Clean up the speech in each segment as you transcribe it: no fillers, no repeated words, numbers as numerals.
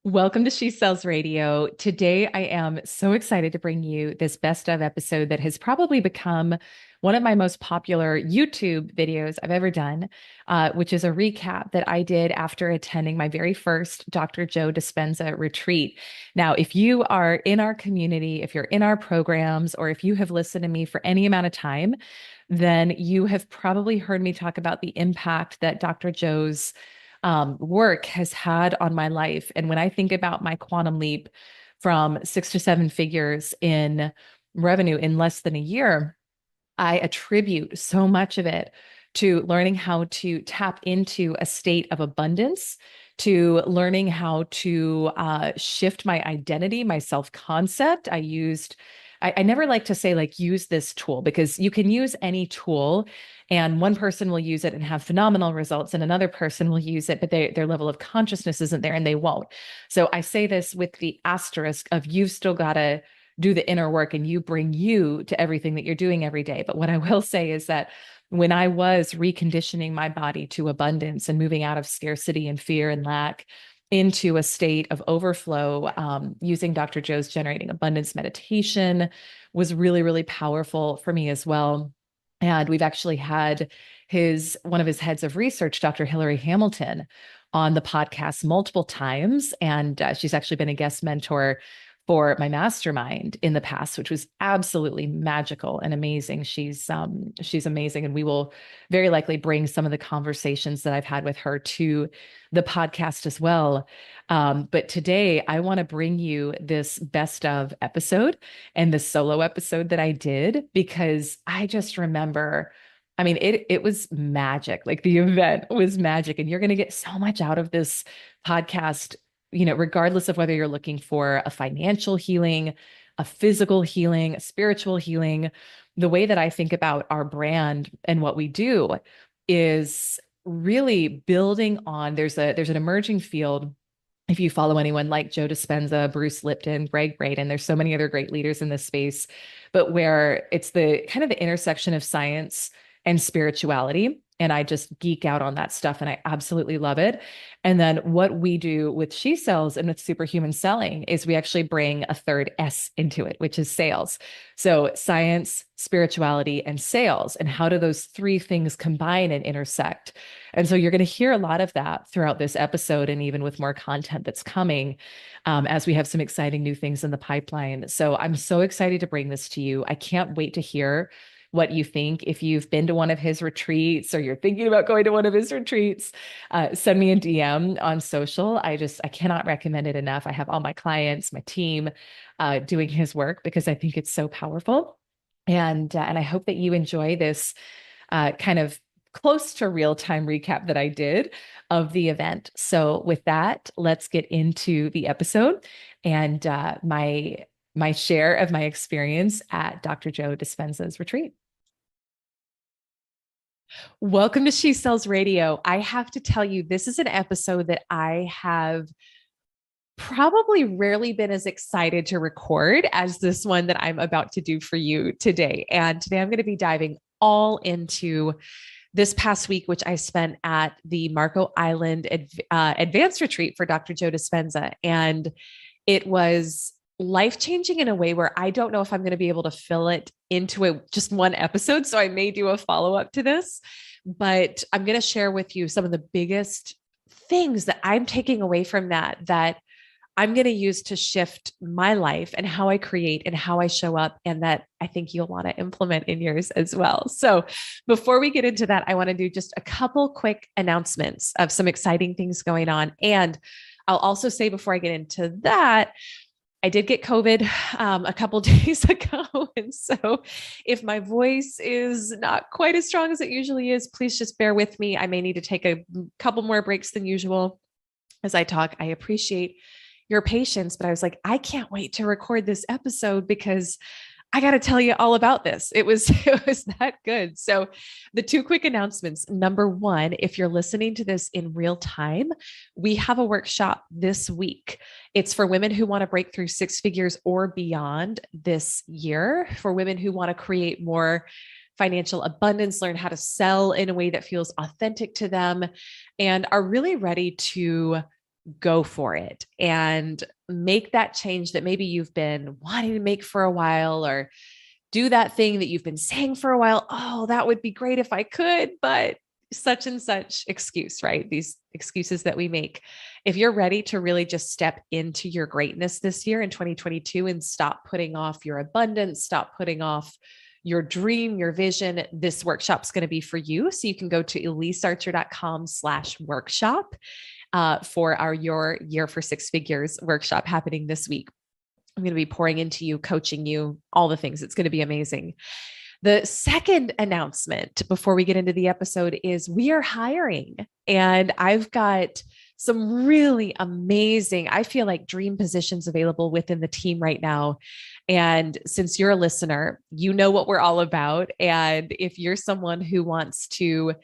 Welcome to She Sells Radio. Today, I am so excited to bring you this best of episode that has probably become one of my most popular YouTube videos I've ever done, which is a recap that I did after attending my very first Dr. Joe Dispenza retreat. Now, if you are in our community, if you're in our programs, or if you have listened to me for any amount of time, then you have probably heard me talk about the impact that Dr. Joe's work has had on my life. And when I think about my quantum leap from 6 to 7 figures in revenue in less than a year, I attribute so much of it to learning how to tap into a state of abundance, to learning how to shift my identity, my self concept. I never like to say like use this tool because you can use any tool and one person will use it and have phenomenal results and another person will use it, but their level of consciousness isn't there and they won't. So I say this with the asterisk of you've still got to do the inner work and you bring you to everything that you're doing every day. But what I will say is that when I was reconditioning my body to abundance and moving out of scarcity and fear and lack into a state of overflow, using Dr. Joe's generating abundance meditation was really, really powerful for me as well. And we've actually had one of his heads of research, Dr. Hillary Hamilton, on the podcast multiple times. And she's actually been a guest mentor for my mastermind in the past, which was absolutely magical and amazing. She's amazing. And we will very likely bring some of the conversations that I've had with her to the podcast as well. But today I want to bring you this best of episode and the solo episode that I did, because I just remember, I mean, it was magic. Like the event was magic. And you're going to get so much out of this podcast, regardless of whether you're looking for a financial healing, a physical healing, a spiritual healing. The way that I think about our brand and what we do is really building on, there's an emerging field. If you follow anyone like Joe Dispenza, Bruce Lipton, Greg Braden, there's so many other great leaders in this space, but where it's the kind of the intersection of science and spirituality. And I just geek out on that stuff and I absolutely love it. And then what we do with She Sells and with Superhuman Selling is we actually bring a third S into it, which is sales. So science, spirituality, and sales. And how do those three things combine and intersect? And so you're going to hear a lot of that throughout this episode and even with more content that's coming, as we have some exciting new things in the pipeline. So I'm so excited to bring this to you. I can't wait to hear what you think. If you've been to one of his retreats or you're thinking about going to one of his retreats, send me a DM on social. I cannot recommend it enough. I have all my clients, my team, doing his work because I think it's so powerful. And I hope that you enjoy this kind of close to real-time recap that I did of the event. So with that, let's get into the episode and my share of my experience at Dr. Joe Dispenza's retreat. Welcome to She Sells Radio. I have to tell you, this is an episode that I have probably rarely been as excited to record as this one that I'm about to do for you today. And today I'm going to be diving all into this past week, which I spent at the Marco Island Advanced Retreat for Dr. Joe Dispenza. And it was life-changing in a way where I don't know if I'm going to be able to fill it into just one episode. So I may do a follow-up to this, but I'm going to share with you some of the biggest things that I'm taking away from that I'm going to use to shift my life and how I create and how I show up, and that I think you'll want to implement in yours as well. So before we get into that, I want to do just a couple quick announcements of some exciting things going on. And I'll also say before I get into that, I did get COVID a couple days ago. And so if my voice is not quite as strong as it usually is, please just bear with me. I may need to take a couple more breaks than usual as I talk. I appreciate your patience, but I was like, I can't wait to record this episode because I got to tell you all about this. It was that good. So the two quick announcements. Number one, if you're listening to this in real time, we have a workshop this week. It's for women who want to break through 6 figures or beyond this year, for women who want to create more financial abundance, learn how to sell in a way that feels authentic to them, and are really ready to go for it and make that change that maybe you've been wanting to make for a while, or do that thing that you've been saying for a while. Oh, that would be great if I could, but such and such excuse, right? These excuses that we make. If you're ready to really just step into your greatness this year in 2022 and stop putting off your abundance, stop putting off your dream, your vision, this workshop's going to be for you. So you can go to elisearcher.com/workshop for our Your Year for Six Figures workshop happening this week. I'm going to be pouring into you, coaching you, all the things. It's going to be amazing. The second announcement before we get into the episode is we are hiring, and I've got some really amazing, I feel like, dream positions available within the team right now. And since you're a listener, you know what we're all about. And if you're someone who wants to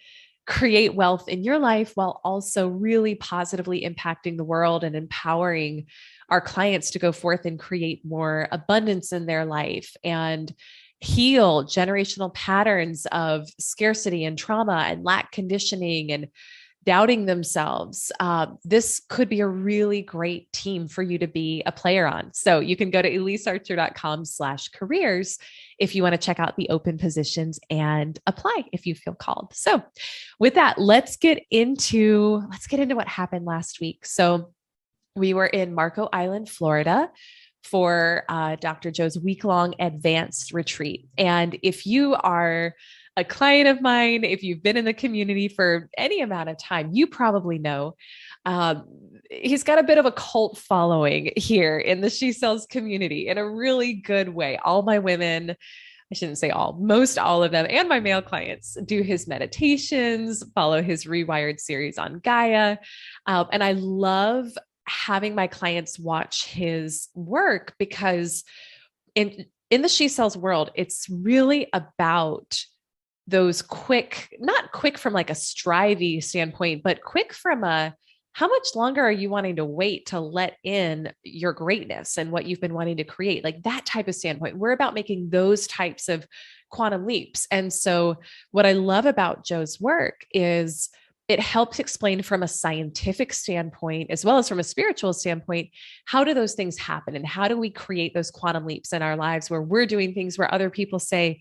create wealth in your life while also really positively impacting the world and empowering our clients to go forth and create more abundance in their life and heal generational patterns of scarcity and trauma and lack conditioning and doubting themselves, this could be a really great team for you to be a player on. So you can go to elisearcher.com/careers if you want to check out the open positions and apply if you feel called. So with that, let's get into what happened last week. So we were in Marco Island, Florida, for Dr. Joe's week-long advanced retreat. And if you are a client of mine, if you've been in the community for any amount of time, you probably know he's got a bit of a cult following here in the She Sells community in a really good way. All my women, I shouldn't say all, most all of them, and my male clients do his meditations, follow his Rewired series on Gaia. And I love having my clients watch his work because in the She Sells world, it's really about those quick, not quick from like a strivey standpoint, but quick from a, how much longer are you wanting to wait to let in your greatness and what you've been wanting to create? Like that type of standpoint. We're about making those types of quantum leaps. And so what I love about Joe's work is it helps explain from a scientific standpoint, as well as from a spiritual standpoint, how do those things happen? And how do we create those quantum leaps in our lives where we're doing things where other people say,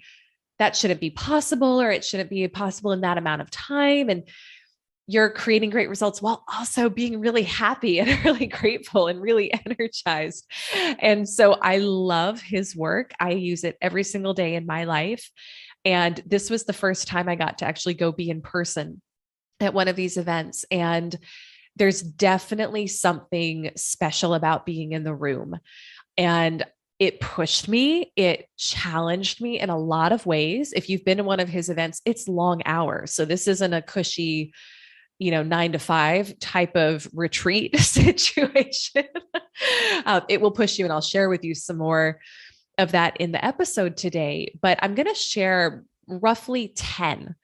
that shouldn't be possible, or it shouldn't be possible in that amount of time. And you're creating great results while also being really happy and really grateful and really energized. And so I love his work. I use it every single day in my life. And this was the first time I got to actually go be in person at one of these events. And there's definitely something special about being in the room. And it pushed me, it challenged me in a lot of ways. If you've been to one of his events, it's long hours. So this isn't a cushy, 9 to 5 type of retreat situation. It will push you. And I'll share with you some more of that in the episode today, but I'm going to share roughly 10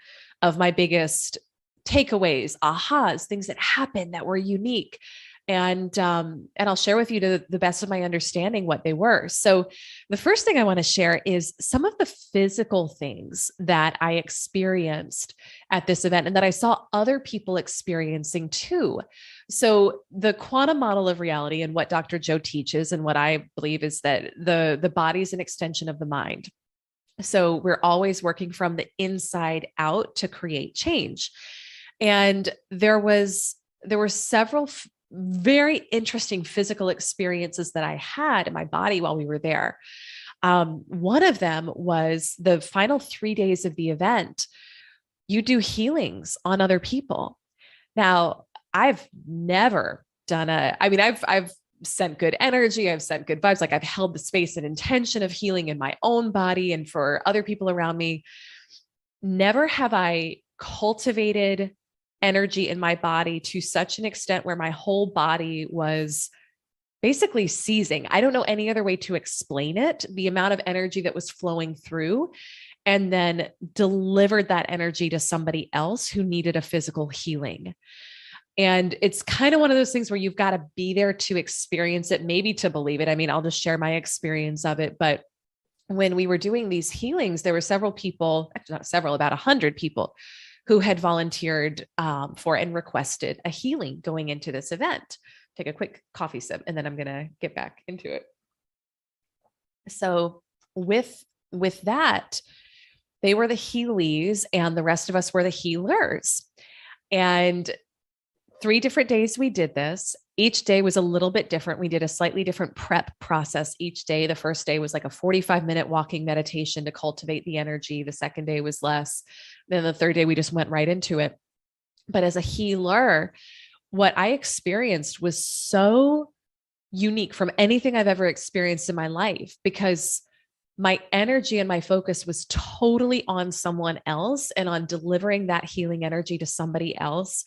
of my biggest takeaways, ahas, things that happened that were unique. And I'll share with you to the best of my understanding what they were. So the first thing I want to share is some of the physical things that I experienced at this event and that I saw other people experiencing too. So the quantum model of reality and what Dr. Joe teaches and what I believe is that the body is an extension of the mind. So we're always working from the inside out to create change. And there were several very interesting physical experiences that I had in my body while we were there. One of them was the final 3 days of the event. You do healings on other people. Now, I've never done I've sent good energy. I've sent good vibes. Like I've held the space and intention of healing in my own body and for other people around me. Never have I cultivated energy in my body to such an extent where my whole body was basically seizing. I don't know any other way to explain it. The amount of energy that was flowing through, and then delivered that energy to somebody else who needed a physical healing. And it's kind of one of those things where you've got to be there to experience it, maybe to believe it. I mean, I'll just share my experience of it. But when we were doing these healings, there were several people, actually not several, about 100 people who had volunteered for and requested a healing going into this event. Take a quick coffee sip, and then I'm going to get back into it. So with that, they were the healies and the rest of us were the healers. And 3 different days we did this. Each day was a little bit different. We did a slightly different prep process each day. The first day was like a 45-minute walking meditation to cultivate the energy. The second day was less. Then the third day, we just went right into it. But as a healer, what I experienced was so unique from anything I've ever experienced in my life, because my energy and my focus was totally on someone else and on delivering that healing energy to somebody else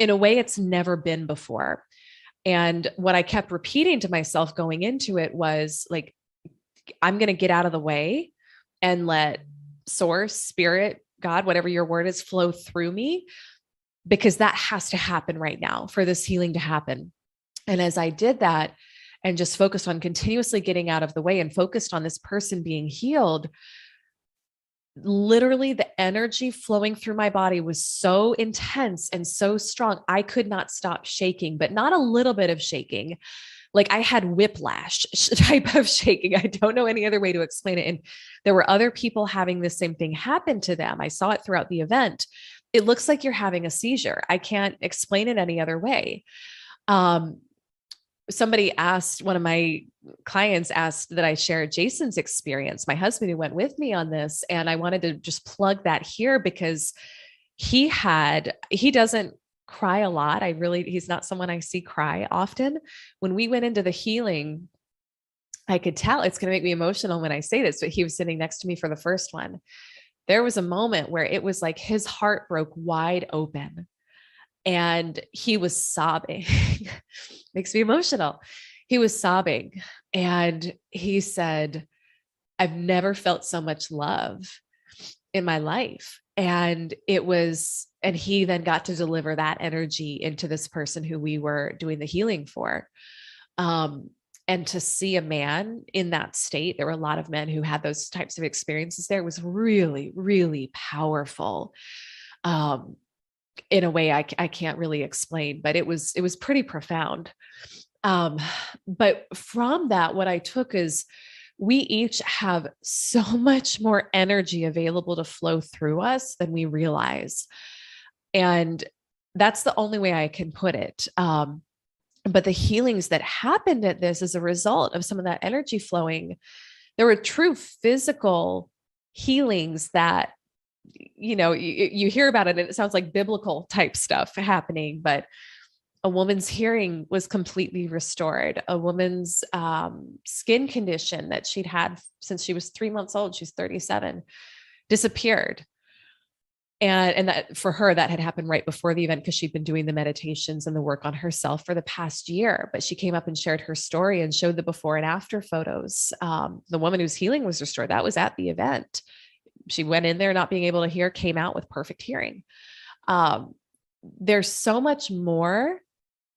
in a way it's never been before. And what I kept repeating to myself going into it was like, I'm going to get out of the way and let source, spirit, God, whatever your word is, flow through me, because that has to happen right now for this healing to happen. And as I did that and just focused on continuously getting out of the way and focused on this person being healed, literally the energy flowing through my body was so intense and so strong. I could not stop shaking, but not a little bit of shaking. Like I had whiplash type of shaking. I don't know any other way to explain it. And there were other people having the same thing happen to them. I saw it throughout the event. It looks like you're having a seizure. I can't explain it any other way. Somebody asked, one of my clients asked that I share Jason's experience, my husband who went with me on this. And I wanted to just plug that here because he doesn't cry a lot. He's not someone I see cry often. When we went into the healing, I could tell it's going to make me emotional when I say this, but he was sitting next to me for the first one. There was a moment where it was like his heart broke wide open. And he was sobbing. Makes me emotional. He was sobbing. And he said, I've never felt so much love in my life. And he then got to deliver that energy into this person who we were doing the healing for. And to see a man in that state, there were a lot of men who had those types of experiences there, was really, really powerful. In a way I can't really explain, but it was pretty profound. But from that, what I took is we each have so much more energy available to flow through us than we realize. And that's the only way I can put it. But the healings that happened at this as a result of some of that energy flowing, there were true physical healings that, you hear about it and it sounds like biblical type stuff happening, but a woman's hearing was completely restored. A woman's skin condition that she'd had since she was 3 months old, she's 37, disappeared. And that for her, that had happened right before the event because she'd been doing the meditations and the work on herself for the past year. But she came up and shared her story and showed the before and after photos. The woman whose healing was restored, that was at the event. She went in there not being able to hear, came out with perfect hearing. There's so much more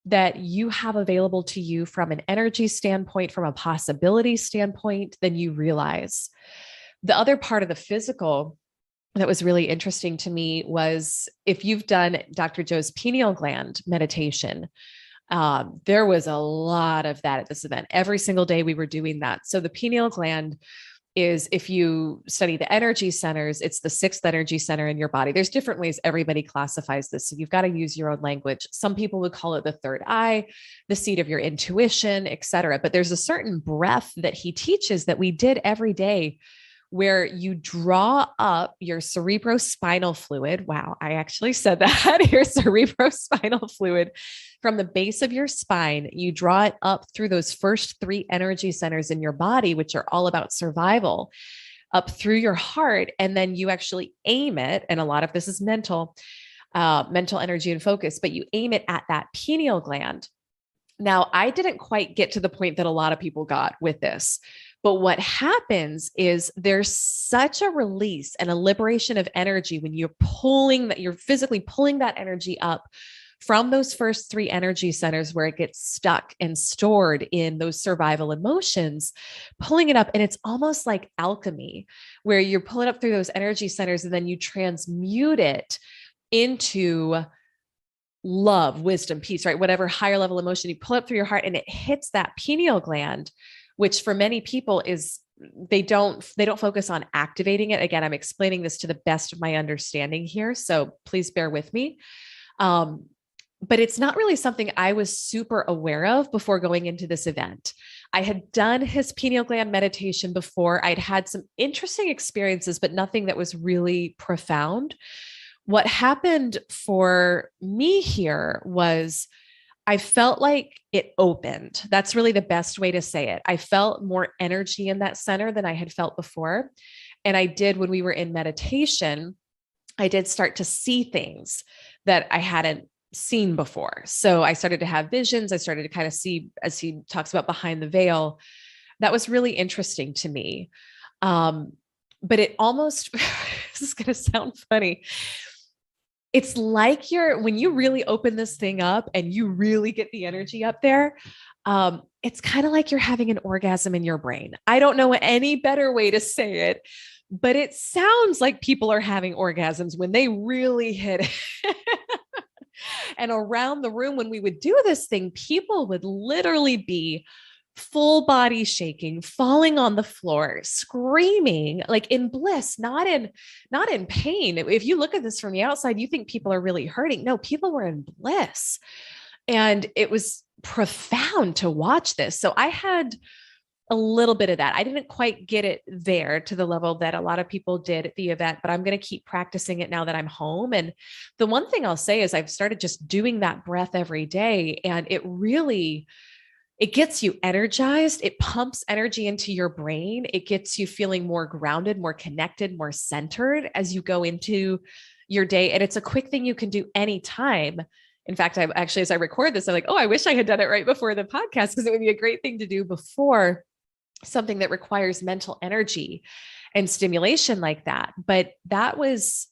that you have available to you from an energy standpoint, from a possibility standpoint, than you realize. The other part of the physical that was really interesting to me was if you've done Dr. Joe's pineal gland meditation, there was a lot of that at this event. Every single day we were doing that. So the pineal gland is, if you study the energy centers, it's the 6th energy center in your body. There's different ways everybody classifies this. So you've got to use your own language. Some people would call it the 3rd eye, the seat of your intuition, et cetera. But there's a certain breath that he teaches that we did every day where you draw up your cerebrospinal fluid. Wow, I actually said that. Your cerebrospinal fluid from the base of your spine. You draw it up through those first 3 energy centers in your body, which are all about survival, up through your heart. And then you actually aim it. And a lot of this is mental energy and focus, but you aim it at that pineal gland. Now, I didn't quite get to the point that a lot of people got with this. But what happens is there's such a release and a liberation of energy when you're physically pulling that energy up from those first 3 energy centers where it gets stuck and stored in those survival emotions, pulling it up. And it's almost like alchemy, where you're pulling up through those energy centers and then you transmute it into love, wisdom, peace, right? Whatever higher level emotion you pull up through your heart and it hits that pineal gland, which for many people is they don't focus on activating it. Again, I'm explaining this to the best of my understanding here, so please bear with me. Um, but it's not really something I was super aware of before going into this event. I had done his pineal gland meditation before. I'd had some interesting experiences, but nothing that was really profound. What happened for me here was I felt like it opened. That's really the best way to say it. I felt more energy in that center than I had felt before. And I did, when we were in meditation, I did start to see things that I hadn't seen before. So I started to have visions. I started to kind of see, as he talks about, behind the veil. That was really interesting to me. But it almost, this is going to sound funny. It's like when you really open this thing up and you really get the energy up there, it's kind of like you're having an orgasm in your brain. I don't know any better way to say it, but it sounds like people are having orgasms when they really hit it. And around the room, when we would do this thing, people would literally be full body shaking, falling on the floor, screaming, like in bliss, not in pain. If you look at this from the outside, you think people are really hurting. No, people were in bliss. And it was profound to watch this. So I had a little bit of that. I didn't quite get it there to the level that a lot of people did at the event, but I'm going to keep practicing it now that I'm home. And the one thing I'll say is I've started just doing that breath every day, and it gets you energized. It pumps energy into your brain. It gets you feeling more grounded, more connected, more centered as you go into your day. And it's a quick thing you can do anytime. In fact, I'm actually, as I record this, I'm like, oh, I wish I had done it right before the podcast, because it would be a great thing to do before something that requires mental energy and stimulation like that. But that was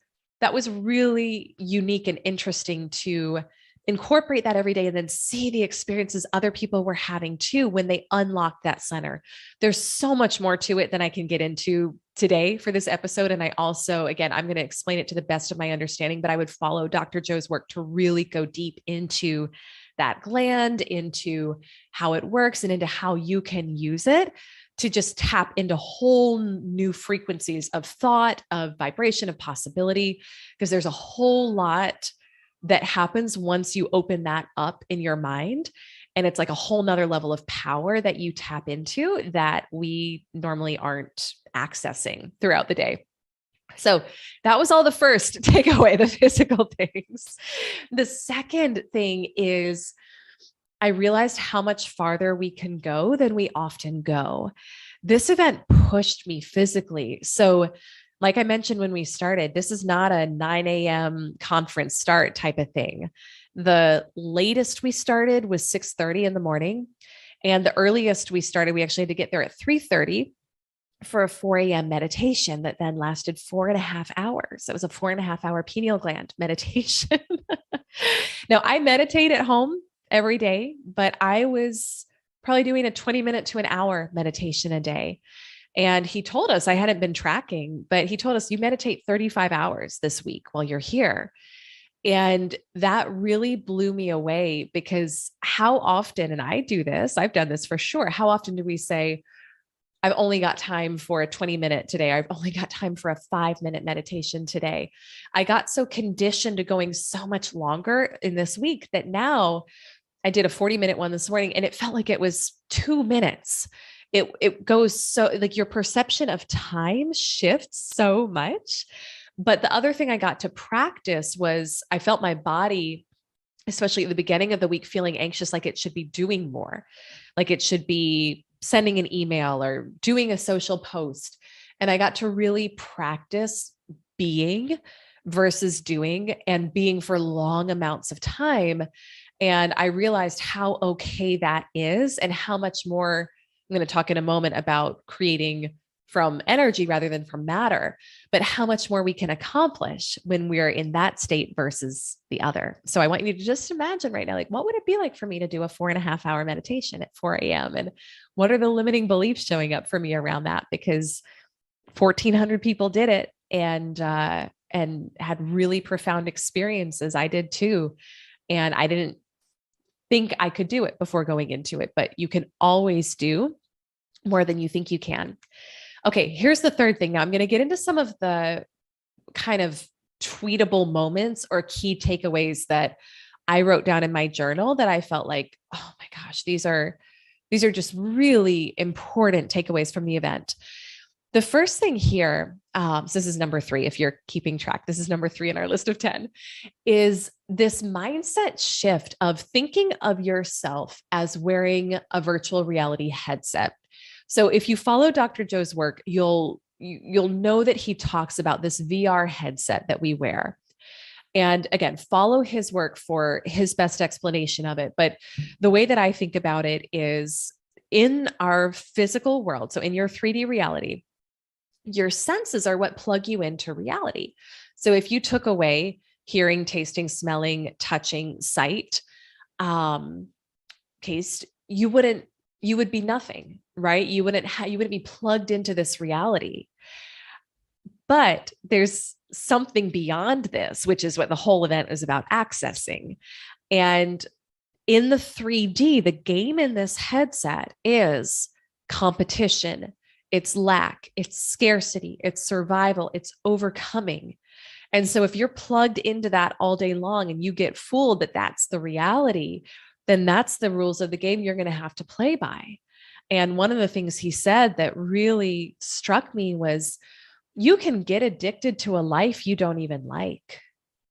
really unique and interesting to incorporate that every day and then see the experiences other people were having too when they unlocked that center. There's so much more to it than I can get into today for this episode. And I also, again, I'm going to explain it to the best of my understanding, but I would follow Dr. Joe's work to really go deep into that gland, into how it works, and into how you can use it to just tap into whole new frequencies of thought, of vibration, of possibility, because there's a whole lot that happens once you open that up in your mind. And it's like a whole nother level of power that you tap into that we normally aren't accessing throughout the day. So that was all the first takeaway, the physical things. The second thing is I realized how much farther we can go than we often go. This event pushed me physically. So, like I mentioned when we started, this is not a 9 a.m. conference start type of thing. The latest we started was 6:30 in the morning. And the earliest we started, we actually had to get there at 3:30 for a 4 a.m. meditation that then lasted 4.5 hours. It was a 4.5 hour pineal gland meditation. Now, I meditate at home every day, but I was probably doing a 20-minute to an hour meditation a day. And he told us, I hadn't been tracking, but he told us, you meditate 35 hours this week while you're here. And that really blew me away, because how often, and I do this, I've done this for sure. How often do we say, I've only got time for a 20-minute today. I've only got time for a 5-minute meditation today. I got so conditioned to going so much longer in this week that now I did a 40-minute one this morning and it felt like it was 2 minutes. It goes so, like, your perception of time shifts so much. But the other thing I got to practice was I felt my body, especially at the beginning of the week, feeling anxious, like it should be doing more, like it should be sending an email or doing a social post. And I got to really practice being versus doing, and being for long amounts of time. And I realized how okay that is, and how much more, I'm going to talk in a moment about creating from energy rather than from matter, but how much more we can accomplish when we're in that state versus the other. So I want you to just imagine right now, like, what would it be like for me to do a 4.5 hour meditation at 4 a.m.? And what are the limiting beliefs showing up for me around that? Because 1,400 people did it. And and had really profound experiences. I did too. And I didn't think I could do it before going into it, but you can always do more than you think you can. Okay, here's the third thing. Now I'm going to get into some of the kind of tweetable moments or key takeaways that I wrote down in my journal that I felt like, oh my gosh, these are just really important takeaways from the event. The first thing here, so this is number 3, if you're keeping track, this is number 3 in our list of 10, is this mindset shift of thinking of yourself as wearing a virtual reality headset. So if you follow Dr. Joe's work, you'll know that he talks about this VR headset that we wear. And again, follow his work for his best explanation of it. But the way that I think about it is in our physical world, so in your 3D reality, your senses are what plug you into reality. So if you took away hearing, tasting, smelling, touching, sight, taste, you would be nothing, right? You wouldn't be plugged into this reality. But there's something beyond this, which is what the whole event is about accessing. And in the 3D, the game in this headset is competition, it's lack, it's scarcity, it's survival, it's overcoming. And so if you're plugged into that all day long and you get fooled that that's the reality, then that's the rules of the game you're going to have to play by. And one of the things he said that really struck me was, you can get addicted to a life you don't even like,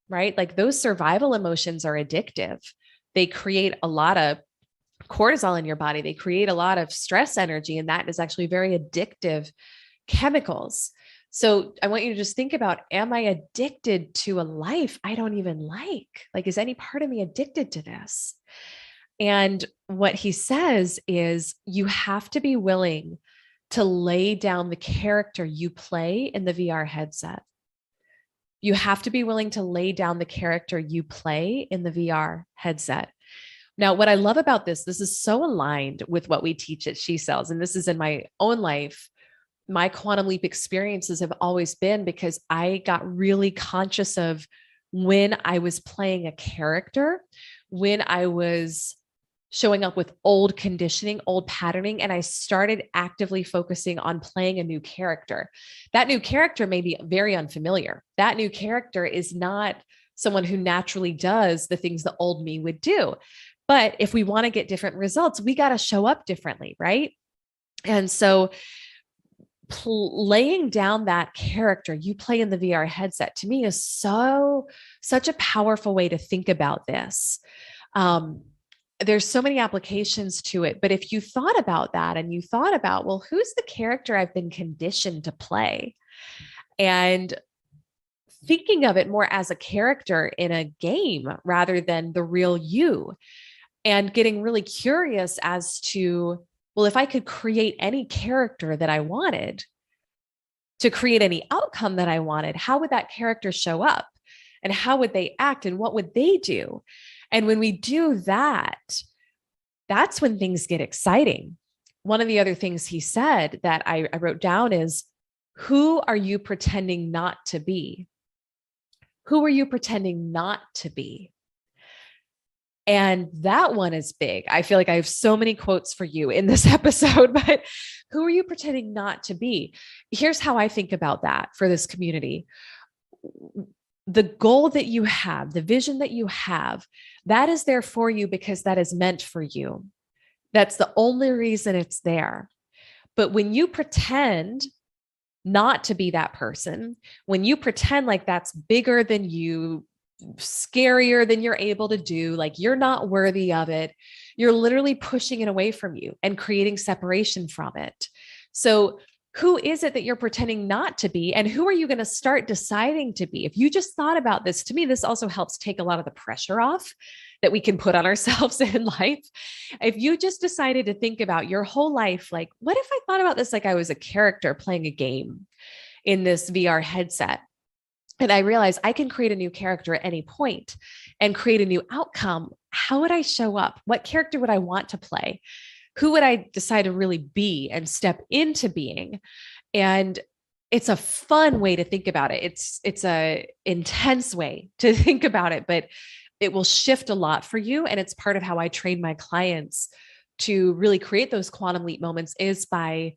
right? Like those survival emotions are addictive. They create a lot of cortisol in your body. They create a lot of stress energy, and that is actually very addictive chemicals. So I want you to just think about, am I addicted to a life I don't even like? Like, is any part of me addicted to this? And what he says is you have to be willing to lay down the character you play in the VR headset. You have to be willing to lay down the character you play in the VR headset. Now, what I love about this is so aligned with what we teach at She Sells. And this is in my own life. My quantum leap experiences have always been because I got really conscious of when I was playing a character, when I was showing up with old conditioning, old patterning, and I started actively focusing on playing a new character. That new character may be very unfamiliar. That new character is not someone who naturally does the things the old me would do. But if we want to get different results, we got to show up differently, right? And so laying down that character you play in the VR headset, to me, is such a powerful way to think about this. There's so many applications to it, but if you thought about that and you thought about, well, who's the character I've been conditioned to play? And thinking of it more as a character in a game rather than the real you, and getting really curious as to, well, if I could create any character that I wanted to create any outcome that I wanted, how would that character show up? And how would they act? And what would they do? And when we do that, that's when things get exciting. One of the other things he said that I wrote down is, who are you pretending not to be? Who are you pretending not to be? And that one is big. I feel like I have so many quotes for you in this episode, but who are you pretending not to be? Here's how I think about that for this community. The goal that you have, the vision that you have, that is there for you because that is meant for you. That's the only reason it's there. But when you pretend not to be that person, when you pretend like that's bigger than you, scarier than you're able to do, like you're not worthy of it, you're literally pushing it away from you and creating separation from it. So who is it that you're pretending not to be? And who are you going to start deciding to be? If you just thought about this, to me, this also helps take a lot of the pressure off that we can put on ourselves in life. If you just decided to think about your whole life, like, what if I thought about this like I was a character playing a game in this VR headset? And I realized I can create a new character at any point and create a new outcome. How would I show up? What character would I want to play? Who would I decide to really be and step into being? And it's a fun way to think about it. It's a intense way to think about it, but it will shift a lot for you. And it's part of how I train my clients to really create those quantum leap moments is by,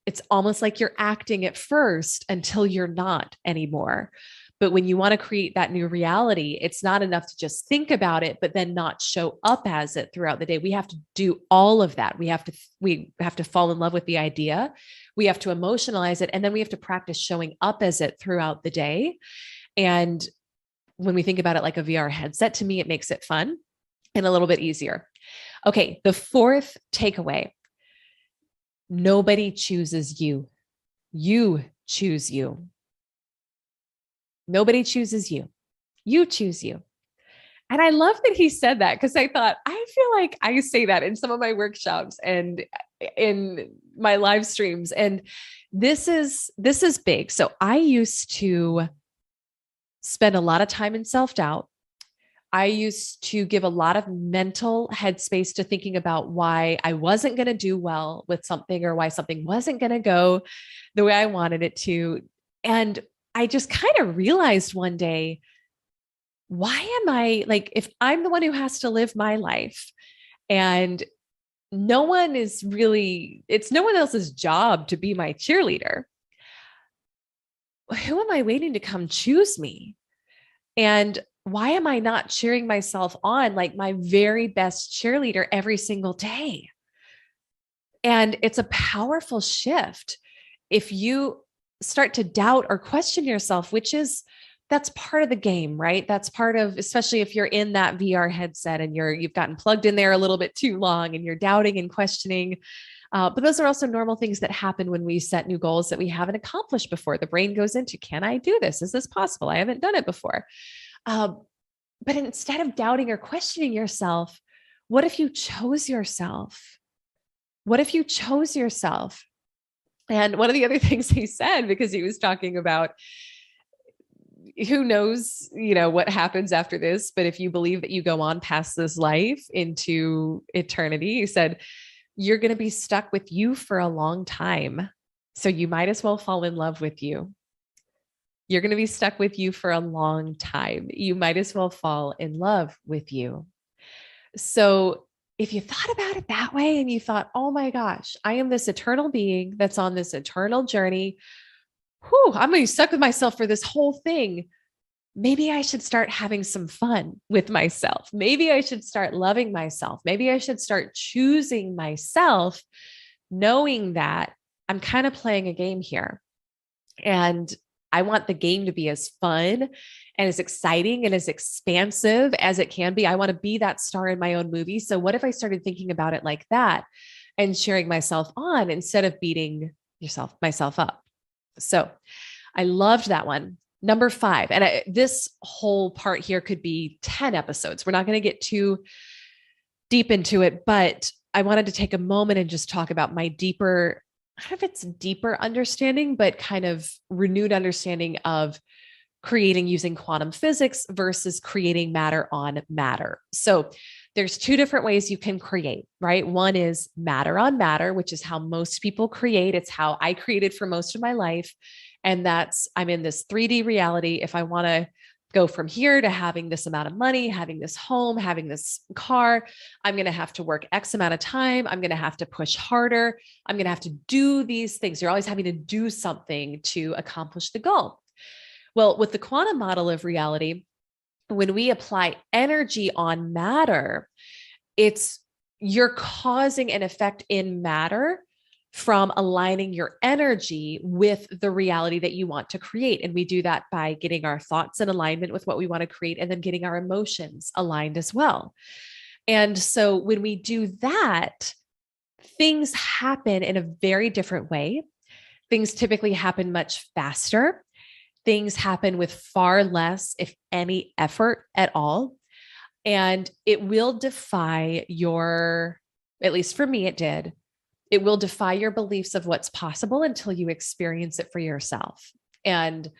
it's almost like you're acting at first until you're not anymore. But when you want to create that new reality, it's not enough to just think about it, but then not show up as it throughout the day. We have to do all of that. We have to fall in love with the idea. We have to emotionalize it. And then we have to practice showing up as it throughout the day. And when we think about it like a VR headset, to me, it makes it fun and a little bit easier. Okay. The fourth takeaway: nobody chooses you. You choose you. Nobody chooses you. You choose you. And I love that he said that, because I thought, I feel like I say that in some of my workshops and in my live streams. And this is big. So I used to spend a lot of time in self-doubt. I used to give a lot of mental headspace to thinking about why I wasn't going to do well with something, or why something wasn't going to go the way I wanted it to. And I just kind of realized one day, why am I like, if I'm the one who has to live my life and no one is really, it's no one else's job to be my cheerleader, who am I waiting to come choose me? And why am I not cheering myself on like my very best cheerleader every single day? And it's a powerful shift. If you start to doubt or question yourself, that's part of the game, right? That's part of, especially if you're in that VR headset and you've gotten plugged in there a little bit too long and you're doubting and questioning. But those are also normal things that happen when we set new goals that we haven't accomplished before. The brain goes into, can I do this? Is this possible? I haven't done it before. But instead of doubting or questioning yourself, what if you chose yourself? What if you chose yourself? And one of the other things he said, because he was talking about, who knows, what happens after this, but if you believe that you go on past this life into eternity, he said, you're going to be stuck with you for a long time. So you might as well fall in love with you. You're going to be stuck with you for a long time. You might as well fall in love with you. So if you thought about it that way and you thought, oh my gosh, I am this eternal being that's on this eternal journey. I'm going to be stuck with myself for this whole thing. Maybe I should start having some fun with myself. Maybe I should start loving myself. Maybe I should start choosing myself, knowing that I'm kind of playing a game here. And I want the game to be as fun and as exciting and as expansive as it can be. I want to be that star in my own movie. So what if I started thinking about it like that and cheering myself on instead of beating myself up? So I loved that one. Number 5. And this whole part here could be 10 episodes. We're not going to get too deep into it, but I wanted to take a moment and just talk about my deeper, I don't know if it's deeper understanding, but kind of renewed understanding of creating using quantum physics versus creating matter on matter. So there's 2 different ways you can create, right? One is matter on matter, which is how most people create. It's how I created for most of my life. And that's, I'm in this 3D reality. If I want to go from here to having this amount of money, having this home, having this car, I'm going to have to work X amount of time. I'm going to have to push harder. I'm going to have to do these things. You're always having to do something to accomplish the goal. Well, with the quantum model of reality, when we apply energy on matter, you're causing an effect in matter from aligning your energy with the reality that you want to create. And we do that by getting our thoughts in alignment with what we want to create, and then getting our emotions aligned as well. And so when we do that, things happen in a very different way. Things typically happen much faster. Things happen with far less, if any, effort at all. And it will defy at least for me, it will defy your beliefs of what's possible until you experience it for yourself. And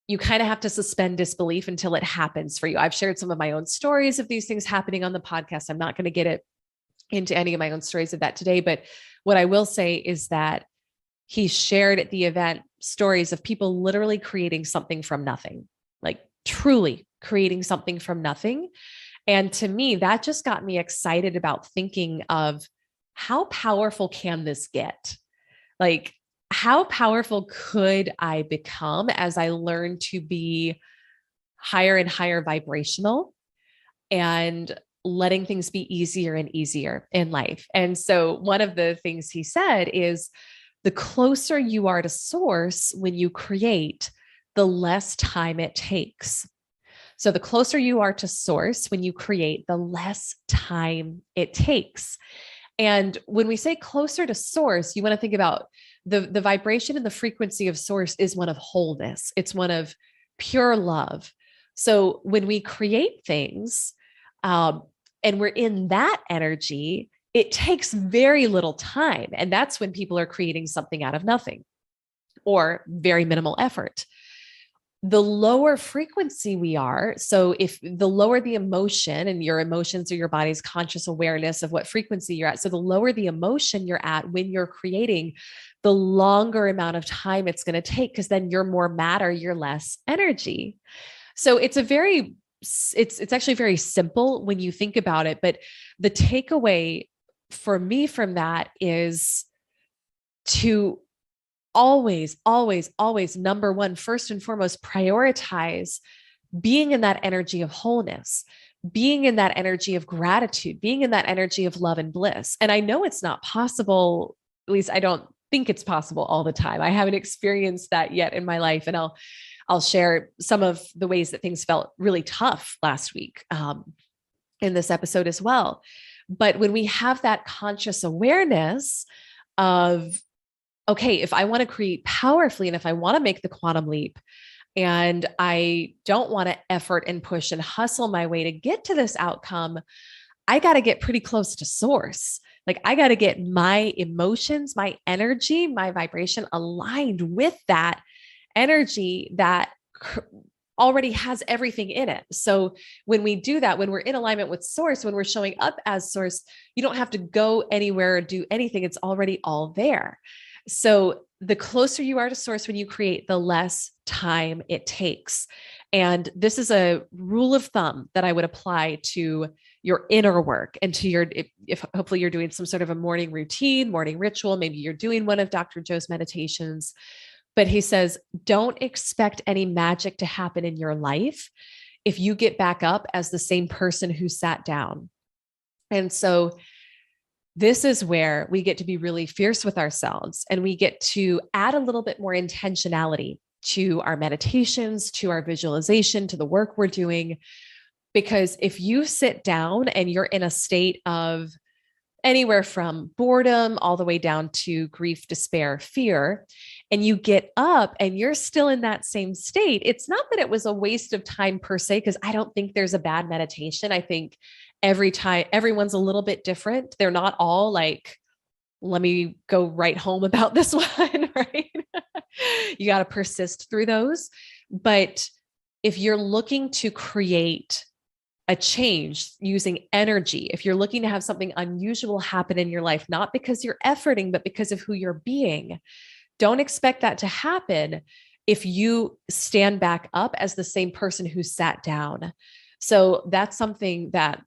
you kind of have to suspend disbelief until it happens for you. I've shared some of my own stories of these things happening on the podcast. I'm not going to get into any of my own stories of that today. But what I will say is that he shared at the event stories of people literally creating something from nothing, like truly creating something from nothing. And to me, that just got me excited about thinking of how powerful can this get? Like, how powerful could I become as I learn to be higher and higher vibrational and letting things be easier and easier in life? And so, one of the things he said is the closer you are to source when you create, the less time it takes. So, the closer you are to source when you create, the less time it takes. And when we say closer to source, you want to think about the vibration and the frequency of source is one of wholeness, it's one of pure love. So, when we create things and we're in that energy, it takes very little time. And that's when people are creating something out of nothing or very minimal effort. The lower frequency we are, so if the lower the emotion, and your emotions are your body's conscious awareness of what frequency you're at, so the lower the emotion you're at when you're creating, the longer amount of time it's going to take, because then you're more matter, you're less energy. So it's actually very simple when you think about it, but the takeaway for me from that is to always, number one, first and foremost, prioritize being in that energy of wholeness, being in that energy of gratitude, being in that energy of love and bliss. And I know it's not possible, at least I don't think it's possible all the time. I haven't experienced that yet in my life. And I'll share some of the ways that things felt really tough last week in this episode as well. But when we have that conscious awareness of, okay, if I want to create powerfully and if I want to make the quantum leap and I don't want to effort and push and hustle my way to get to this outcome, I got to get pretty close to source. Like, I got to get my emotions, my energy, my vibration aligned with that energy that already has everything in it. So when we do that, when we're in alignment with source, when we're showing up as source, you don't have to go anywhere or do anything. It's already all there. So the closer you are to source when you create, the less time it takes. And this is a rule of thumb that I would apply to your inner work and to your, if hopefully you're doing some sort of a morning routine, morning ritual, maybe you're doing one of Dr. Joe's meditations. But he says, don't expect any magic to happen in your life if you get back up as the same person who sat down. And so this is where we get to be really fierce with ourselves, and we get to add a little bit more intentionality to our meditations, to our visualization, to the work we're doing. Because if you sit down and you're in a state of anywhere from boredom all the way down to grief, despair, fear, and you get up and you're still in that same state, it's not that it was a waste of time per se, because I don't think there's a bad meditation. I think every time everyone's a little bit different. They're not all like, let me go write home about this one, right? You got to persist through those. But if you're looking to create a change using energy, if you're looking to have something unusual happen in your life, not because you're efforting, but because of who you're being, don't expect that to happen if you stand back up as the same person who sat down. So that's something that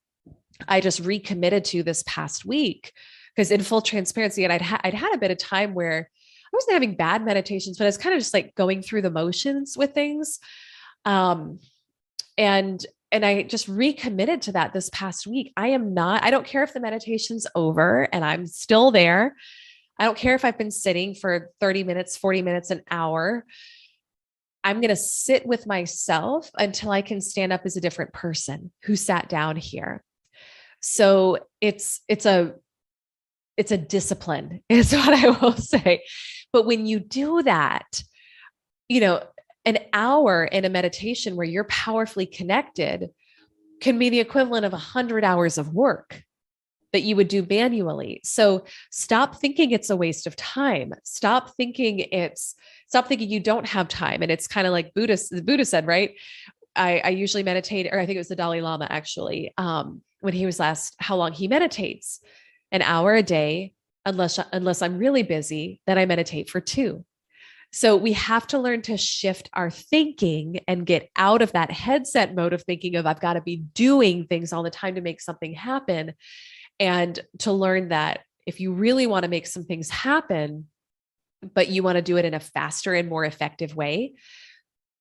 I just recommitted to this past week, because in full transparency, and I'd had a bit of time where I wasn't having bad meditations, but I was kind of just like going through the motions with things. And I just recommitted to that this past week. I don't care if the meditation's over and I'm still there. I don't care if I've been sitting for 30 minutes, 40 minutes, an hour. I'm going to sit with myself until I can stand up as a different person who sat down here. So it's a discipline is what I will say. But when you do that, an hour in a meditation where you're powerfully connected can be the equivalent of 100 hours of work that you would do manually. So stop thinking it's a waste of time. Stop thinking you don't have time. And it's kind of like the Buddha said, right? I usually meditate, or I think it was the Dalai Lama actually, when he was asked how long he meditates, an hour a day, unless I'm really busy, then I meditate for 2. So we have to learn to shift our thinking and get out of that headset mode of thinking of I've got to be doing things all the time to make something happen, and to learn that if you really want to make some things happen, but you want to do it in a faster and more effective way,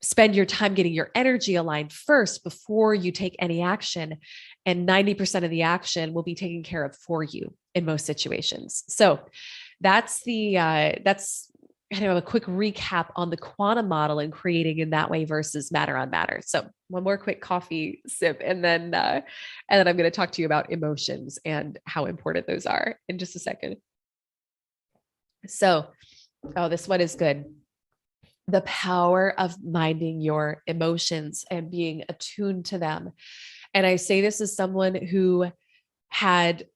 spend your time getting your energy aligned first before you take any action. And 90% of the action will be taken care of for you in most situations. So that's kind of a quick recap on the quantum model and creating in that way versus matter on matter. So one more quick coffee sip, and then I'm going to talk to you about emotions and how important those are in just a second. So, oh, this one is good. The power of minding your emotions and being attuned to them. And I say this as someone who had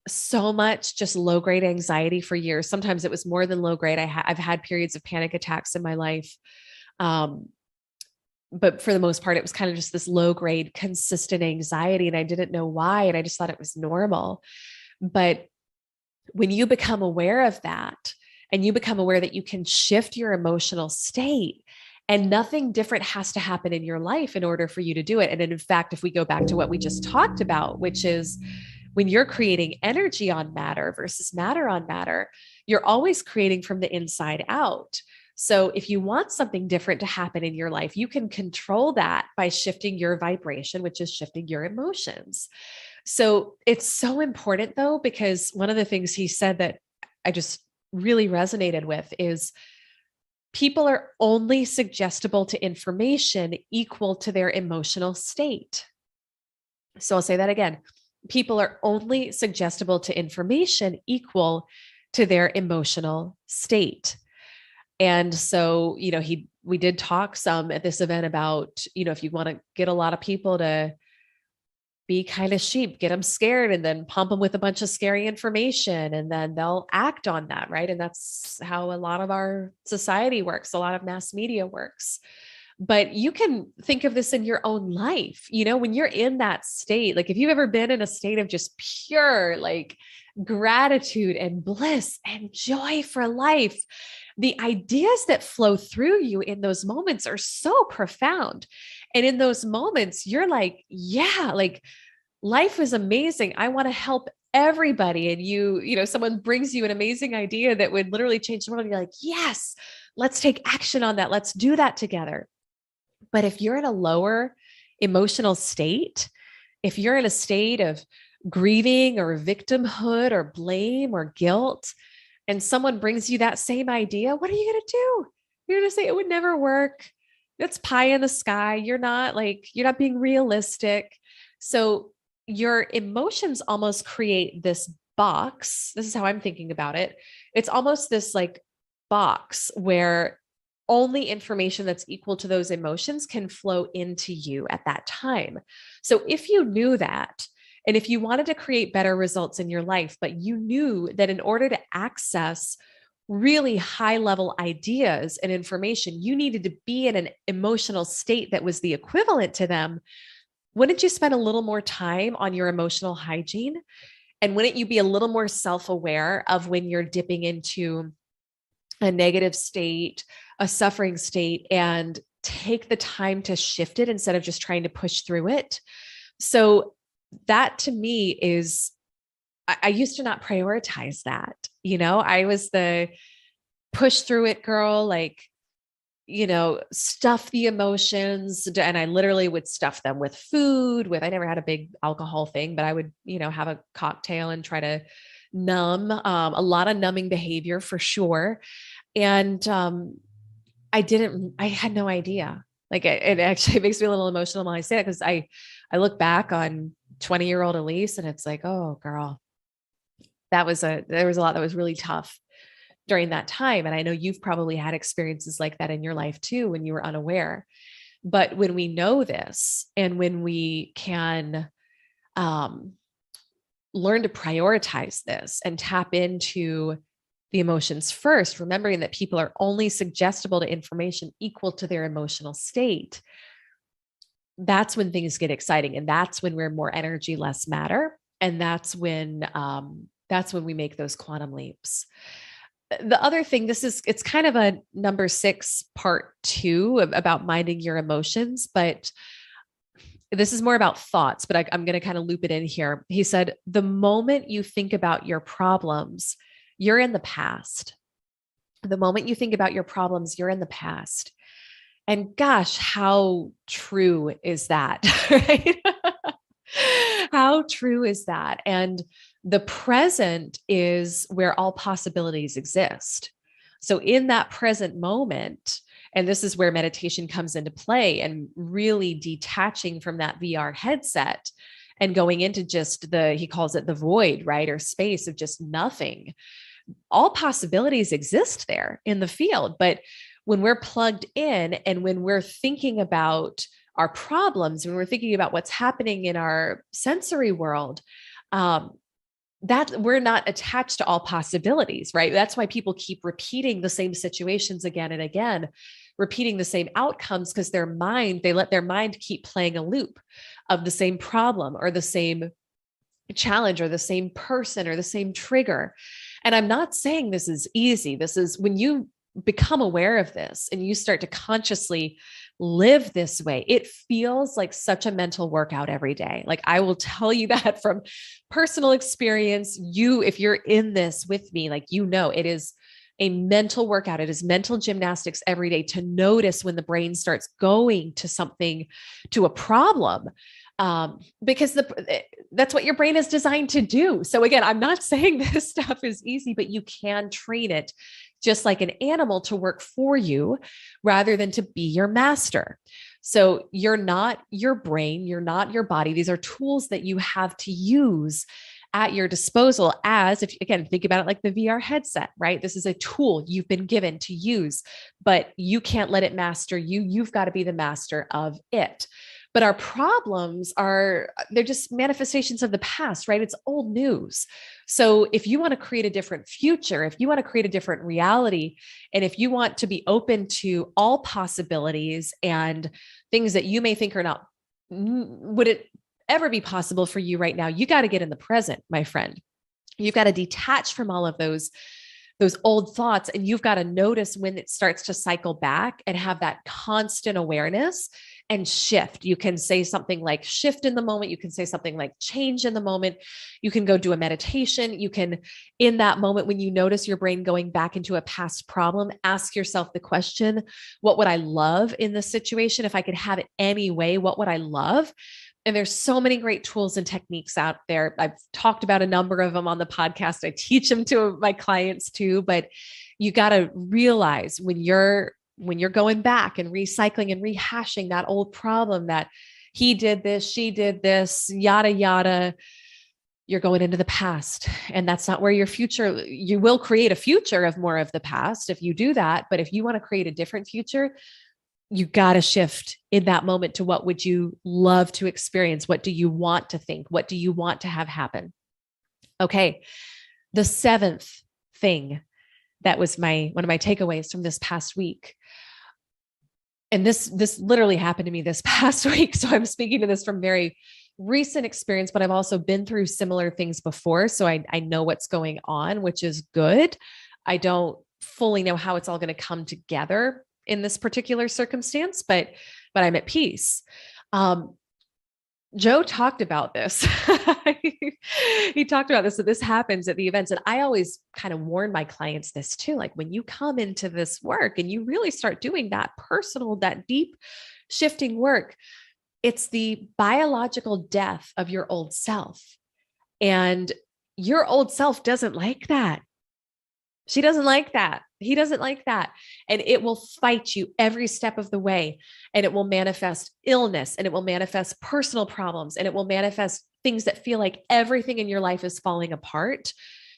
so much just low grade anxiety for years. Sometimes it was more than low grade. I've had periods of panic attacks in my life. But for the most part, it was kind of just this low grade, consistent anxiety. And I didn't know why. And I just thought it was normal. But when you become aware of that, and you become aware that you can shift your emotional state, and nothing different has to happen in your life in order for you to do it. And in fact, if we go back to what we just talked about, which is when you're creating energy on matter versus matter on matter, you're always creating from the inside out. So if you want something different to happen in your life, you can control that by shifting your vibration, which is shifting your emotions. So it's so important though, because one of the things he said that I just really resonated with is people are only suggestible to information equal to their emotional state. So I'll say that again. People are only suggestible to information equal to their emotional state. And so, we did talk some at this event about, if you want to get a lot of people to be kind of sheep, get them scared and then pump them with a bunch of scary information, and then they'll act on that. Right. And that's how a lot of our society works. A lot of mass media works. But you can think of this in your own life, when you're in that state, like if you've ever been in a state of just pure like gratitude and bliss and joy for life, the ideas that flow through you in those moments are so profound. And in those moments, you're like, yeah, like life is amazing. I want to help everybody. And someone brings you an amazing idea that would literally change the world. And you're like, yes, let's take action on that. Let's do that together. But if you're in a lower emotional state, if you're in a state of grieving or victimhood or blame or guilt, and someone brings you that same idea, what are you going to do? You're going to say it would never work. That's pie in the sky. You're not being realistic. So your emotions almost create this box. This is how I'm thinking about it. It's almost this like box where only information that's equal to those emotions can flow into you at that time. So if you knew that, and if you wanted to create better results in your life, but you knew that in order to access really high level ideas and information, you needed to be in an emotional state that was the equivalent to them, wouldn't you spend a little more time on your emotional hygiene? And wouldn't you be a little more self-aware of when you're dipping into a negative state, a suffering state, and take the time to shift it instead of just trying to push through it? So that to me is, I used to not prioritize that. I was the push through it girl, like, stuff the emotions. And I literally would stuff them with food, I never had a big alcohol thing, but I would, have a cocktail and try to numb, a lot of numbing behavior for sure. And I had no idea. Like it actually makes me a little emotional when I say that, because I look back on 20-year-old Elise and it's like, oh girl, there was a lot that was really tough during that time. And I know you've probably had experiences like that in your life too, when you were unaware. But when we know this, and when we can learn to prioritize this and tap into the emotions first, remembering that people are only suggestible to information equal to their emotional state, that's when things get exciting. And that's when we're more energy, less matter. And that's when we make those quantum leaps. the other thing, it's kind of a number 6 part 2 about minding your emotions, but this is more about thoughts, but I'm going to kind of loop it in here. He said, the moment you think about your problems, you're in the past. The moment you think about your problems, you're in the past. And gosh, how true is that? Right? How true is that? And the present is where all possibilities exist. So, in that present moment, and this is where meditation comes into play and really detaching from that VR headset and going into just he calls it the void, right? Or space of just nothing. All possibilities exist there in the field. But when we're plugged in and when we're thinking about our problems, when we're thinking about what's happening in our sensory world, that we're not attached to all possibilities, right? That's why people keep repeating the same situations again and again, repeating the same outcomes, because they let their mind keep playing a loop of the same problem or the same challenge or the same person or the same trigger. And I'm not saying this is easy. This is when you become aware of this and you start to consciously live this way, it feels like such a mental workout every day. Like, I will tell you that from personal experience. If you're in this with me, like, it is a mental workout. It is mental gymnastics every day to notice when the brain starts going to something, to a problem, because that's what your brain is designed to do. So again, I'm not saying this stuff is easy, but you can train it just like an animal to work for you rather than to be your master. So you're not your brain, you're not your body. These are tools that you have to use at your disposal, as if, again, think about it like the VR headset, right? This is a tool you've been given to use, but you can't let it master you. You've got to be the master of it. But our problems they're just manifestations of the past, right? It's old news. So if you want to create a different future, if you want to create a different reality, and if you want to be open to all possibilities and things that you may think are not, would it ever be possible for you right now, you got to get in the present, my friend. You've got to detach from all of those old thoughts, and you've got to notice when it starts to cycle back and have that constant awareness and shift. You can say something like shift in the moment. You can say something like change in the moment. You can go do a meditation. You can, in that moment, when you notice your brain going back into a past problem, ask yourself the question, what would I love in this situation? If I could have it any way, what would I love? And there's so many great tools and techniques out there. I've talked about a number of them on the podcast. I teach them to my clients too, but you got to realize when you're going back and recycling and rehashing that old problem, that he did this, she did this, yada, yada, you're going into the past. And that's not where you will create a future of more of the past if you do that. But if you want to create a different future, you got to shift in that moment to what would you love to experience? What do you want to think? What do you want to have happen? Okay. The 7th thing that was one of my takeaways from this past week. And this literally happened to me this past week. So I'm speaking to this from very recent experience, but I've also been through similar things before. So I know what's going on, which is good. I don't fully know how it's all going to come together in this particular circumstance, but I'm at peace. Joe talked about this. He talked about this, that this happens at the events. And I always kind of warn my clients this too. Like, when you come into this work and you really start doing that personal, that deep shifting work, it's the biological death of your old self. And your old self doesn't like that. She doesn't like that. He doesn't like that. And it will fight you every step of the way. And it will manifest illness, and it will manifest personal problems, and it will manifest things that feel like everything in your life is falling apart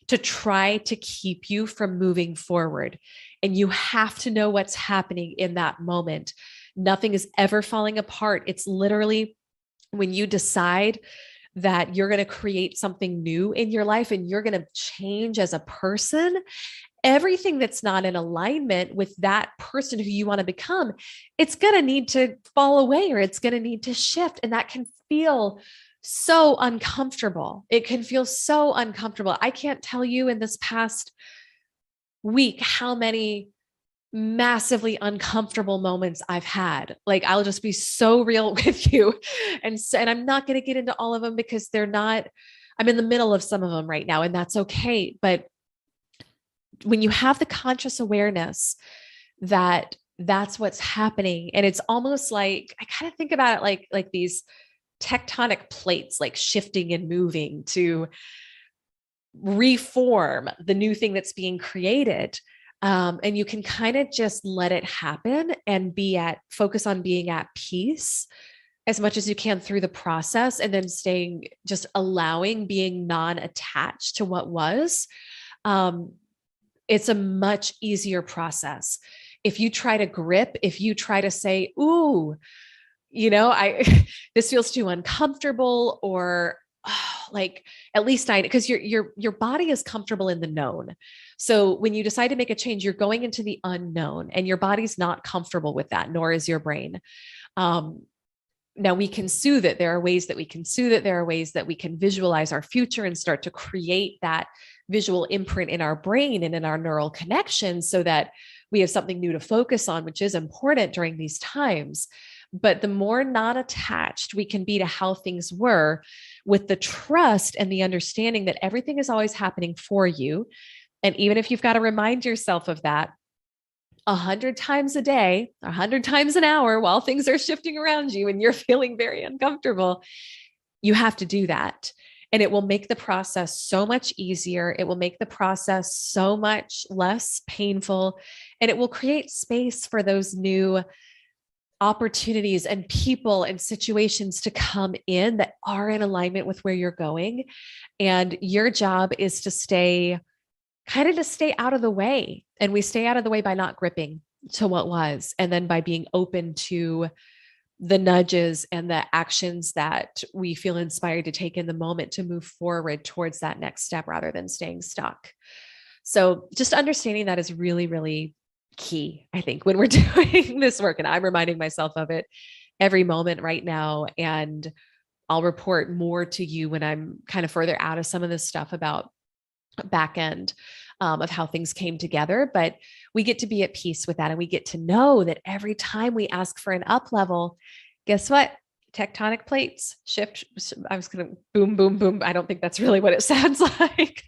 to try to keep you from moving forward. And you have to know what's happening in that moment. Nothing is ever falling apart. It's literally when you decide that you're going to create something new in your life and you're going to change as a person, everything that's not in alignment with that person who you want to become, it's going to need to fall away, or it's going to need to shift. And that can feel so uncomfortable. It can feel so uncomfortable. I can't tell you, in this past week how many massively uncomfortable moments I've had. Like, I'll just be so real with you. And I'm not going to get into all of them because they're not, I'm in the middle of some of them right now, and that's okay. But when you have the conscious awareness that that's what's happening, and it's almost like, I kind of think about it like these tectonic plates, like shifting and moving to reform the new thing that's being created. And you can kind of just let it happen and focus on being at peace as much as you can through the process, and then just allowing, being non-attached to what was. It's a much easier process. If you try to grip, if you try to say, ooh, this feels too uncomfortable, or like, at least because your body is comfortable in the known. So when you decide to make a change, you're going into the unknown, and your body's not comfortable with that, nor is your brain. Now we can soothe it. There are ways that we can soothe it. There are ways that we can visualize our future and start to create that visual imprint in our brain and in our neural connections, so that we have something new to focus on, which is important during these times. But the more not attached we can be to how things were, with the trust and the understanding that everything is always happening for you. And even if you've got to remind yourself of that 100 times a day, 100 times an hour, while things are shifting around you and you're feeling very uncomfortable, you have to do that. And it will make the process so much easier. It will make the process so much less painful. And it will create space for those new opportunities and people and situations to come in that are in alignment with where you're going. And your job is to stay out of the way. And we stay out of the way by not gripping to what was, and then by being open to the nudges and the actions that we feel inspired to take in the moment to move forward towards that next step, rather than staying stuck. So just understanding that is really, really key, I think, when we're doing this work. And I'm reminding myself of it every moment right now. And I'll report more to you when I'm kind of further out of some of this stuff about back end of how things came together. But we get to be at peace with that. And we get to know that every time we ask for an up level, guess what? Tectonic plates shift. I was going to boom, boom, boom. I don't think that's really what it sounds like,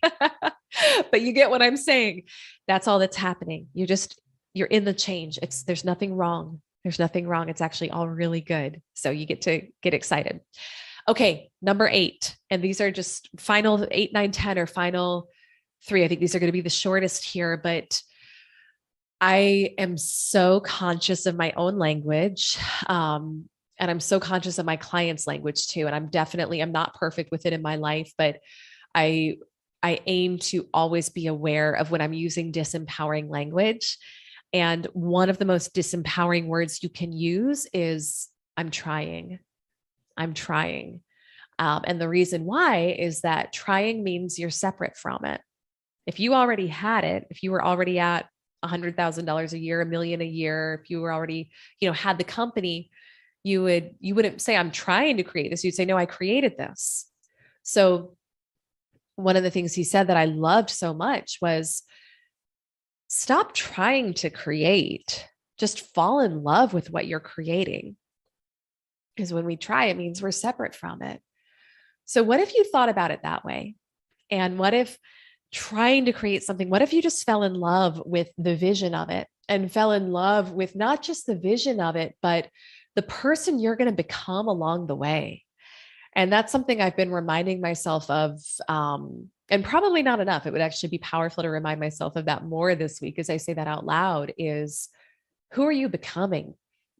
but you get what I'm saying. That's all that's happening. You're in the change. There's nothing wrong. There's nothing wrong. It's actually all really good. So you get to get excited. Okay. Number 8. And these are just final 8, 9, 10, or final 3. I think these are going to be the shortest here, but I am so conscious of my own language. And I'm so conscious of my clients' language too. And I'm not perfect with it in my life, but I aim to always be aware of when I'm using disempowering language. And one of the most disempowering words you can use is I'm trying. I'm trying. And the reason why is that trying means you're separate from it. If you already had it, if you were already at $100,000 a year, $1 million a year, if you were already, had the company, you wouldn't say, I'm trying to create this. You'd say, no, I created this. So one of the things he said that I loved so much was, stop trying to create, just fall in love with what you're creating. Because when we try, it means we're separate from it. So what if you thought about it that way? And what if trying to create something, what if you just fell in love with the vision of it, and fell in love with not just the vision of it, but the person you're going to become along the way? And that's something I've been reminding myself of, and probably not enough. It would actually be powerful to remind myself of that more this week as I say that out loud, is, who are you becoming,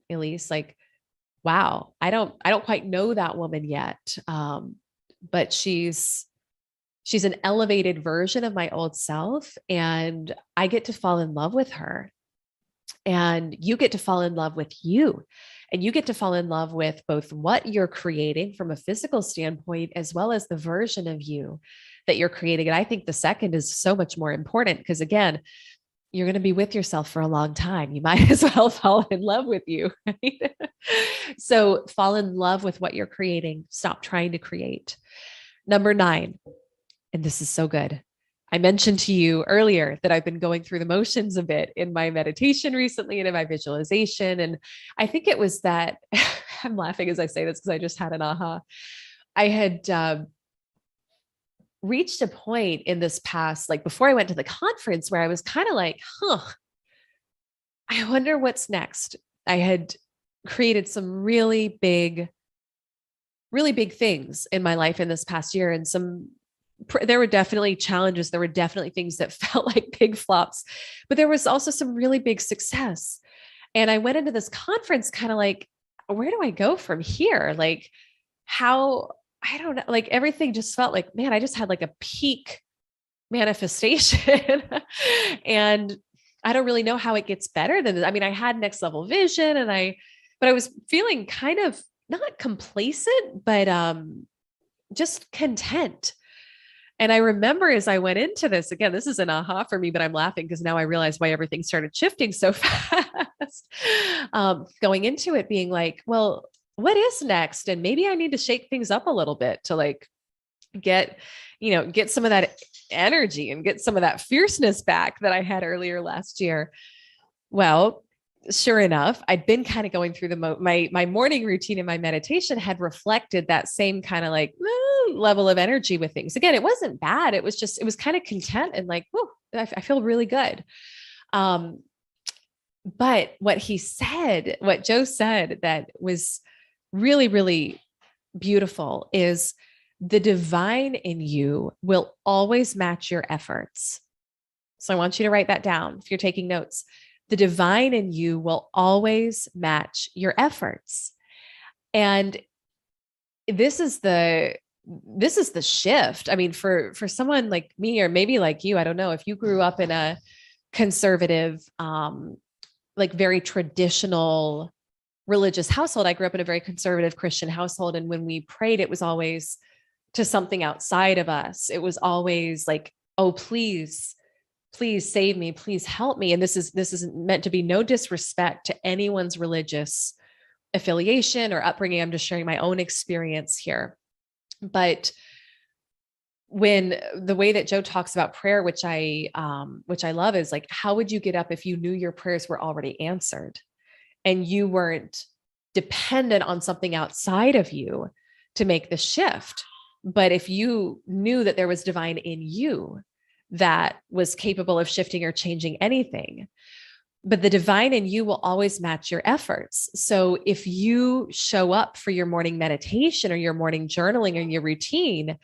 Elise? Like, wow, I don't quite know that woman yet. But she's an elevated version of my old self, and I get to fall in love with her. And you get to fall in love with you. And you get to fall in love with both what you're creating from a physical standpoint, as well as the version of you that you're creating. And I think the second is so much more important, because again, you're going to be with yourself for a long time. You might as well fall in love with you. Right? So fall in love with what you're creating. Stop trying to create. Number 9, and this is so good. I mentioned to you earlier that I've been going through the motions a bit in my meditation recently and in my visualization. And I think it was that I'm laughing as I say this because I just had an aha. I had reached a point in this past, like before I went to the conference, where I was kind of like, I wonder what's next. I had created some really big things in my life in this past year, and there were definitely challenges. There were definitely things that felt like big flops, but there was also some really big success. And I went into this conference kind of like, where do I go from here? Like, how, I don't know, like everything just felt like, man, I just had like a peak manifestation. And I don't really know how it gets better than this. I mean, I had next level vision but I was feeling kind of not complacent, but just content. And I remember as I went into this, again, this is an aha for me, but I'm laughing because now I realize why everything started shifting so fast. Going into it being like, well, what is next? And maybe I need to shake things up a little bit to like get some of that energy and get some of that fierceness back that I had earlier last year. Well, sure enough, I'd been kind of going through my morning routine, and my meditation had reflected that same kind of like level of energy with things. Again, it wasn't bad. It was kind of content and like, oh, I feel really good. But what Joe said that was really, really beautiful is the divine in you will always match your efforts. So I want you to write that down if you're taking notes. The divine in you will always match your efforts. And this is the shift. I mean, for someone like me, or maybe like you, I don't know, if you grew up in a conservative, like very traditional religious household. I grew up in a very conservative Christian household. And when we prayed, it was always to something outside of us. It was always like, oh, please save me, please help me. And this isn't meant to be no disrespect to anyone's religious affiliation or upbringing. I'm just sharing my own experience here. But when the way that Joe talks about prayer, which I love, is like, how would you get up if you knew your prayers were already answered and you weren't dependent on something outside of you to make the shift? But if you knew that there was divine in you that was capable of shifting or changing anything, but the divine in you will always match your efforts. So if you show up for your morning meditation or your morning journaling or your routine,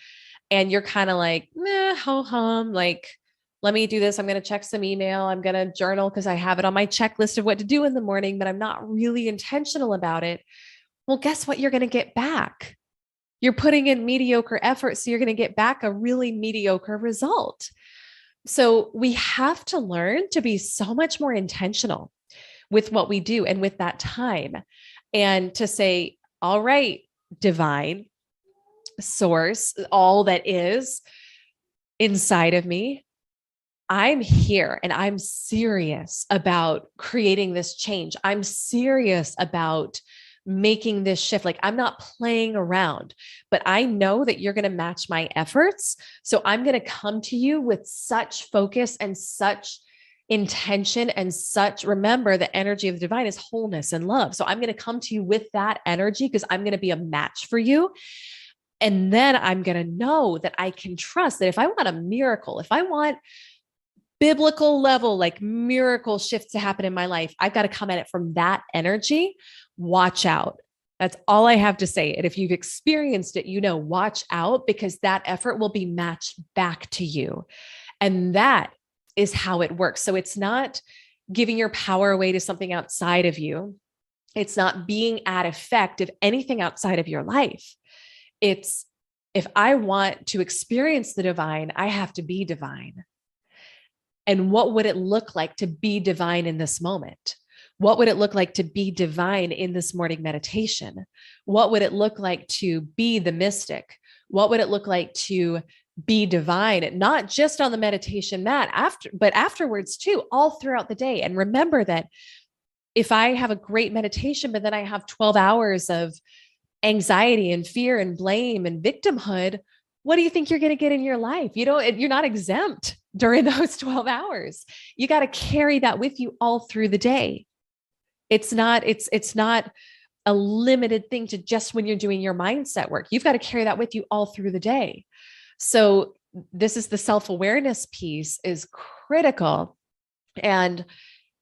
and you're kind of like, ho hum, like, let me do this. I'm going to check some email. I'm going to journal because I have it on my checklist of what to do in the morning, but I'm not really intentional about it. Well, guess what? You're going to get back. You're putting in mediocre effort, so you're going to get back a really mediocre result. So we have to learn to be so much more intentional with what we do and with that time, and to say, all right, divine source, all that is inside of me, I'm here and I'm serious about creating this change. I'm serious about making this shift. Like, I'm not playing around, but I know that you're going to match my efforts. So I'm going to come to you with such focus and such intention and remember, the energy of the divine is wholeness and love. So I'm going to come to you with that energy because I'm going to be a match for you. And then I'm going to know that I can trust that if I want a miracle, if I want biblical level, like miracle shifts to happen in my life, I've got to come at it from that energy. Watch out. That's all I have to say. And if you've experienced it, watch out, because that effort will be matched back to you. And that is how it works. So it's not giving your power away to something outside of you. It's not being at effect of anything outside of your life. It's, if I want to experience the divine, I have to be divine. And what would it look like to be divine in this moment? What would it look like to be divine in this morning meditation? What would it look like to be the mystic? What would it look like to be divine, not just on the meditation mat but afterwards too, all throughout the day? And remember that if I have a great meditation, but then I have 12 hours of anxiety and fear and blame and victimhood, what do you think you're going to get in your life? You're not exempt during those 12 hours. You got to carry that with you all through the day. It's not a limited thing to just when you're doing your mindset work. You've got to carry that with you all through the day. So this is the self-awareness piece is critical. And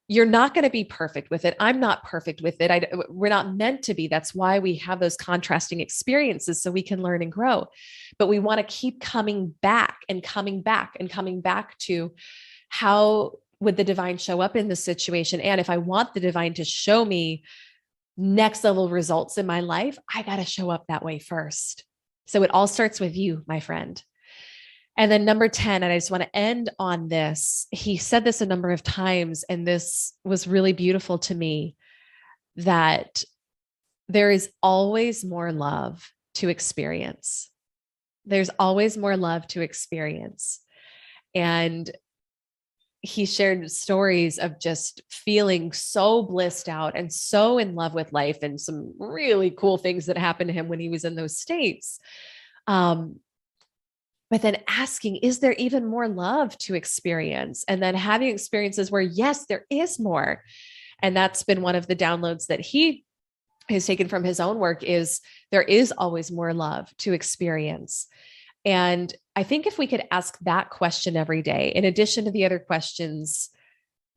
you're not going to be perfect with it. I'm not perfect with it. We're not meant to be. That's why we have those contrasting experiences so we can learn and grow. But we want to keep coming back and coming back and coming back to how would the divine show up in this situation? And if I want the divine to show me next level results in my life, I got to show up that way first. So it all starts with you, my friend. And then number 10, and I just want to end on this. He said this a number of times, and this was really beautiful to me, that there is always more love to experience. There's always more love to experience. And he shared stories of just feeling so blissed out and so in love with life and some really cool things that happened to him when he was in those states. But then asking, is there even more love to experience? And then having experiences where, yes, there is more. And that's been one of the downloads that he has taken from his own work is there is always more love to experience. And I think if we could ask that question every day, in addition to the other questions,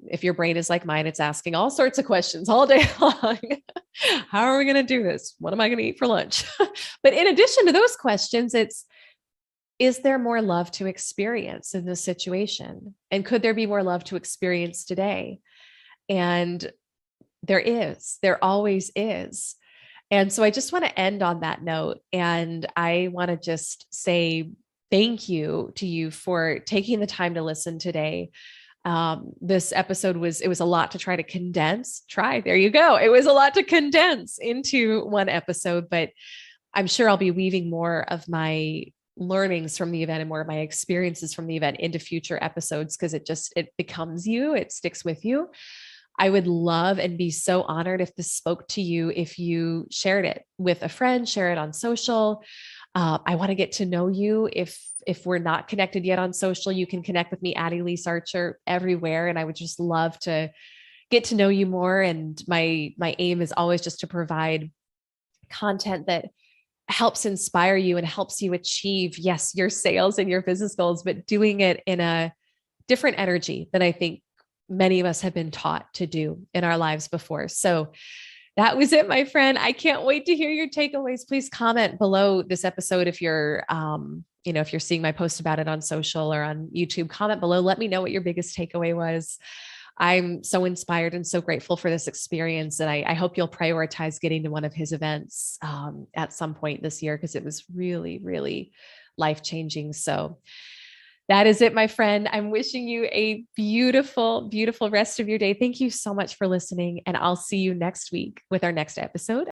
if your brain is like mine, it's asking all sorts of questions all day long. How are we going to do this? What am I going to eat for lunch? But in addition to those questions, is there more love to experience in this situation? And could there be more love to experience today? And there always is. And so I just want to end on that note. And I want to just say thank you to you for taking the time to listen today. This episode it was a lot to try to condense. There you go. It was a lot to condense into one episode, but I'm sure I'll be weaving more of my learnings from the event and more of my experiences from the event into future episodes because it becomes you, it sticks with you. I would love and be so honored if this spoke to you, if you shared it with a friend, share it on social. I want to get to know you. If we're not connected yet on social, you can connect with me at Elise Archer everywhere. And I would just love to get to know you more. And my aim is always just to provide content that helps inspire you and helps you achieve, yes, your sales and your business goals, but doing it in a different energy than I think many of us have been taught to do in our lives before. So that was it, my friend. I can't wait to hear your takeaways. Please comment below this episode. If you're, if you're seeing my post about it on social or on YouTube, comment below. Let me know what your biggest takeaway was. I'm so inspired and so grateful for this experience. And I hope you'll prioritize getting to one of his events at some point this year, because it was really, really life-changing. So that is it, my friend. I'm wishing you a beautiful, beautiful rest of your day. Thank you so much for listening. And I'll see you next week with our next episode